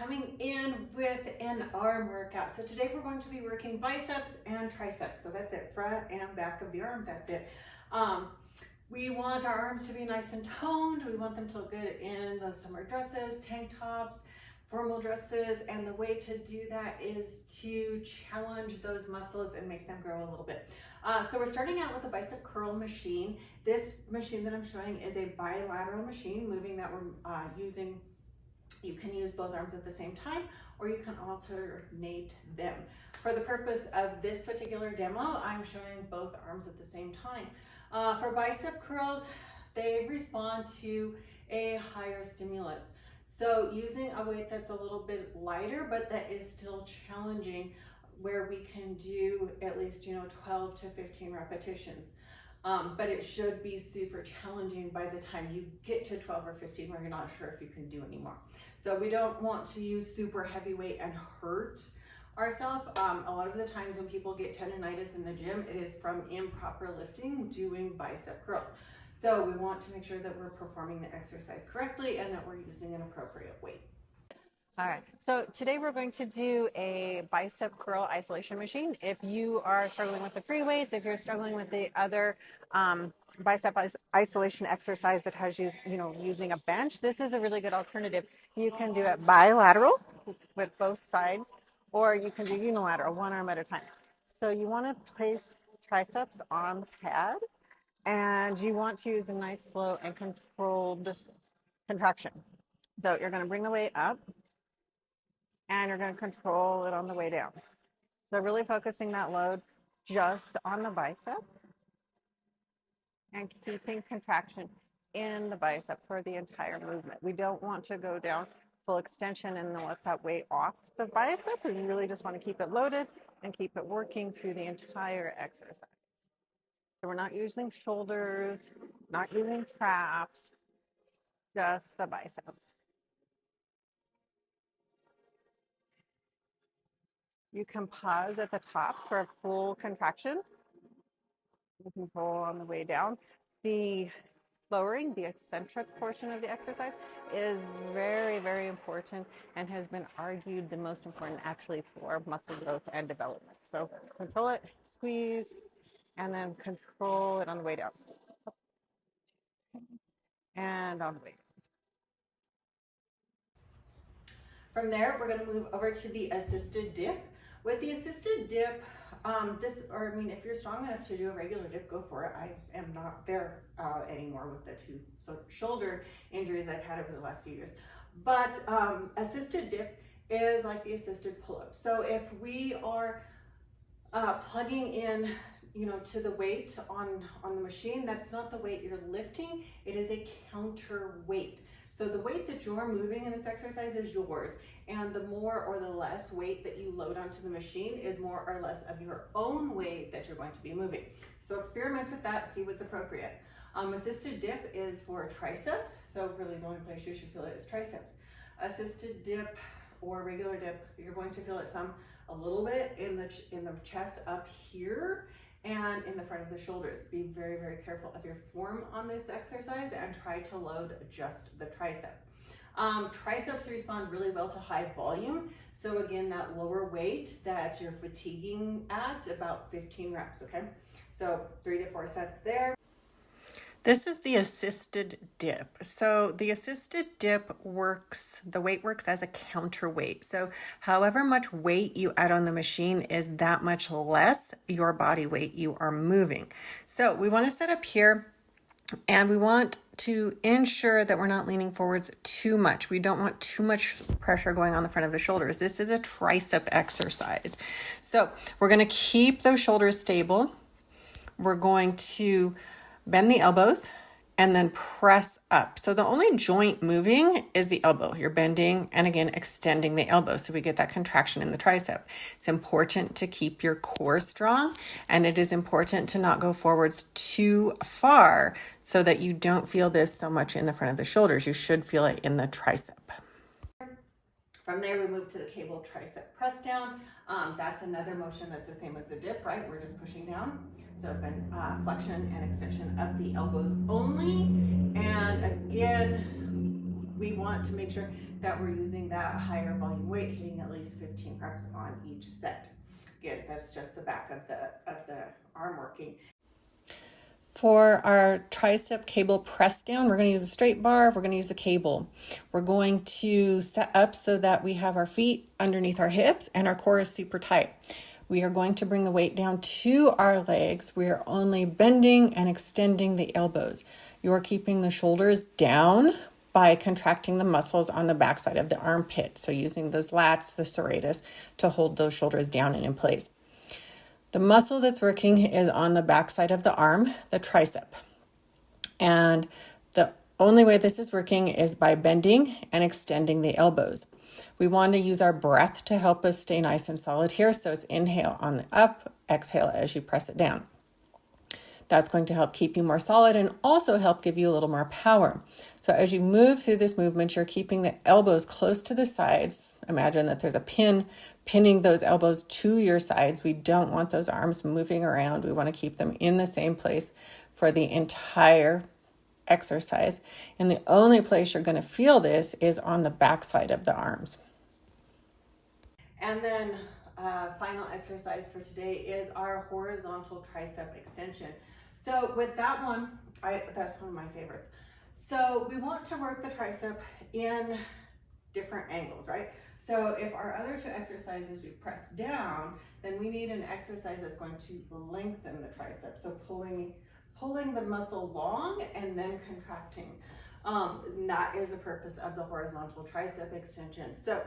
coming in with an arm workout. So today we're going to be working biceps and triceps. So that's it, front and back of the arm, that's it. We want our arms to be nice and toned. We want them to look good in the summer dresses, tank tops, formal dresses, and the way to do that is to challenge those muscles and make them grow a little bit. So we're starting out with a bicep curl machine. This machine that I'm showing is a bilateral machine, moving that we're using. You can use both arms at the same time, or you can alternate them. For the purpose of this particular demo, I'm showing both arms at the same time. For bicep curls, they respond to a higher stimulus. So using a weight that's a little bit lighter, but that is still challenging, where we can do at least 12 to 15 repetitions. But it should be super challenging by the time you get to 12 or 15 where you're not sure if you can do anymore. So we don't want to use super heavy weight and hurt ourselves. A lot of the times when people get tendonitis in the gym, it is from improper lifting doing bicep curls. So we want to make sure that we're performing the exercise correctly and that we're using an appropriate weight. All right, so today we're going to do a bicep curl isolation machine. If you are struggling with the free weights, if you're struggling with the other bicep isolation exercise that has using a bench, this is a really good alternative. You can do it bilateral with both sides, or you can do unilateral, one arm at a time. So you want to place triceps on the pad, and you want to use a nice, slow, and controlled contraction. So you're going to bring the weight up, and you're going to control it on the way down. So really focusing that load just on the bicep and keeping contraction in the bicep for the entire movement. We don't want to go down full extension and then let that weight off the bicep. We really just want to keep it loaded and keep it working through the entire exercise. So we're not using shoulders, not using traps, just the bicep. You can pause at the top for a full contraction. You control on the way down. The lowering, the eccentric portion of the exercise is very, very important and has been argued the most important actually for muscle growth and development. So control it, squeeze, and then control it on the way down. And on the way down. From there, we're going to move over to the assisted dip. With the assisted dip, if you're strong enough to do a regular dip, go for it. I am not there anymore with the two shoulder injuries I've had over the last few years. But assisted dip is like the assisted pull-up. So if we are plugging in, to the weight on the machine, that's not the weight you're lifting. It is a counter weight. So the weight that you're moving in this exercise is yours, and the more or the less weight that you load onto the machine is more or less of your own weight that you're going to be moving. So experiment with that, see what's appropriate. Assisted dip is for triceps, so really the only place you should feel it is triceps. Assisted dip or regular dip, you're going to feel it a little bit in the chest up here and in the front of the shoulders. Be very, very careful of your form on this exercise and try to load just the tricep. Triceps respond really well to high volume. So again, that lower weight that you're fatiguing at, about 15 reps, okay? So 3 to 4 sets there. This is the assisted dip. So the assisted dip the weight works as a counterweight. So however much weight you add on the machine is that much less your body weight you are moving. So we want to set up here, and we want to ensure that we're not leaning forwards too much. We don't want too much pressure going on the front of the shoulders. This is a tricep exercise. So we're going to keep those shoulders stable. We're going to bend the elbows and then press up. So the only joint moving is the elbow. You're bending and again extending the elbow, so we get that contraction in the tricep. It's important to keep your core strong, and it is important to not go forwards too far so that you don't feel this so much in the front of the shoulders. You should feel it in the tricep. From there, we move to the cable tricep press down. That's another motion that's the same as the dip, right? We're just pushing down. So flexion and extension of the elbows only. And again, we we want to make sure that we're using that higher volume weight, hitting at least 15 reps on each set. Again, that's just the back of the arm working. For our tricep cable press down, we're going to use a straight bar, we're going to use a cable. We're going to set up so that we have our feet underneath our hips and our core is super tight. We are going to bring the weight down to our legs. We are only bending and extending the elbows. You are keeping the shoulders down by contracting the muscles on the backside of the armpit. So using those lats, the serratus, to hold those shoulders down and in place. The muscle that's working is on the backside of the arm, the tricep. And the only way this is working is by bending and extending the elbows. We want to use our breath to help us stay nice and solid here. So it's inhale on the up, exhale as you press it down. That's going to help keep you more solid and also help give you a little more power. So as you move through this movement, you're keeping the elbows close to the sides. Imagine that there's a pin pinning those elbows to your sides. We don't want those arms moving around. We want to keep them in the same place for the entire exercise. And the only place you're going to feel this is on the backside of the arms. And then final exercise for today is our horizontal tricep extension. So with that one, that's one of my favorites. So we want to work the tricep in different angles, right? So if our other two exercises we press down, then we need an exercise that's going to lengthen the tricep. So pulling the muscle long and then contracting. And that is the purpose of the horizontal tricep extension. So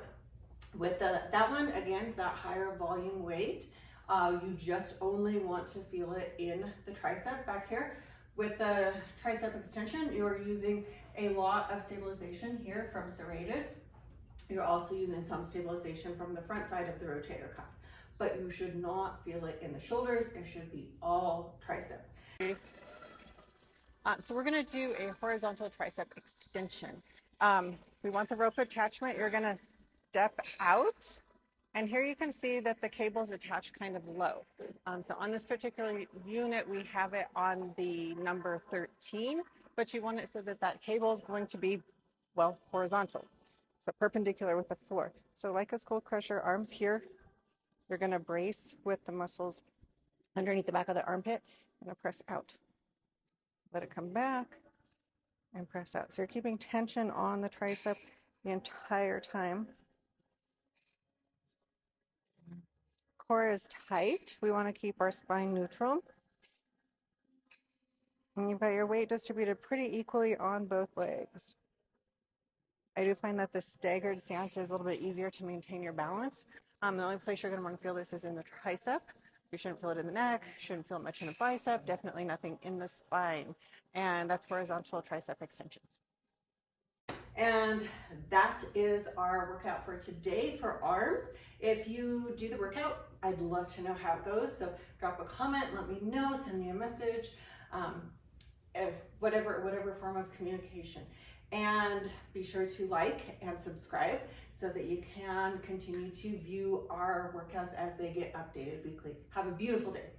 with that one, again, that higher volume weight, you just only want to feel it in the tricep back here. With the tricep extension, you're using a lot of stabilization here from serratus. You're also using some stabilization from the front side of the rotator cuff, but you should not feel it in the shoulders. It should be all tricep. So we're going to do a horizontal tricep extension. We want the rope attachment. You're going to step out. And here you can see that the cable is attached kind of low. So on this particular unit, we have it on the number 13, but you want it so that that cable is going to be, well, horizontal. So perpendicular with the floor. So like a skull crusher, arms here, you're going to brace with the muscles underneath the back of the armpit and press out. Let it come back and press out. So you're keeping tension on the tricep the entire time. Core is tight. We want to keep our spine neutral. And you've got your weight distributed pretty equally on both legs. I do find that the staggered stance is a little bit easier to maintain your balance. The only place you're going to want to feel this is in the tricep. You shouldn't feel it in the neck, shouldn't feel much in the bicep, definitely nothing in the spine. And that's horizontal tricep extensions. And that is our workout for today for arms. If you do the workout, I'd love to know how it goes. So drop a comment, let me know, send me a message, whatever form of communication. And be sure to like and subscribe so that you can continue to view our workouts as they get updated weekly. Have a beautiful day.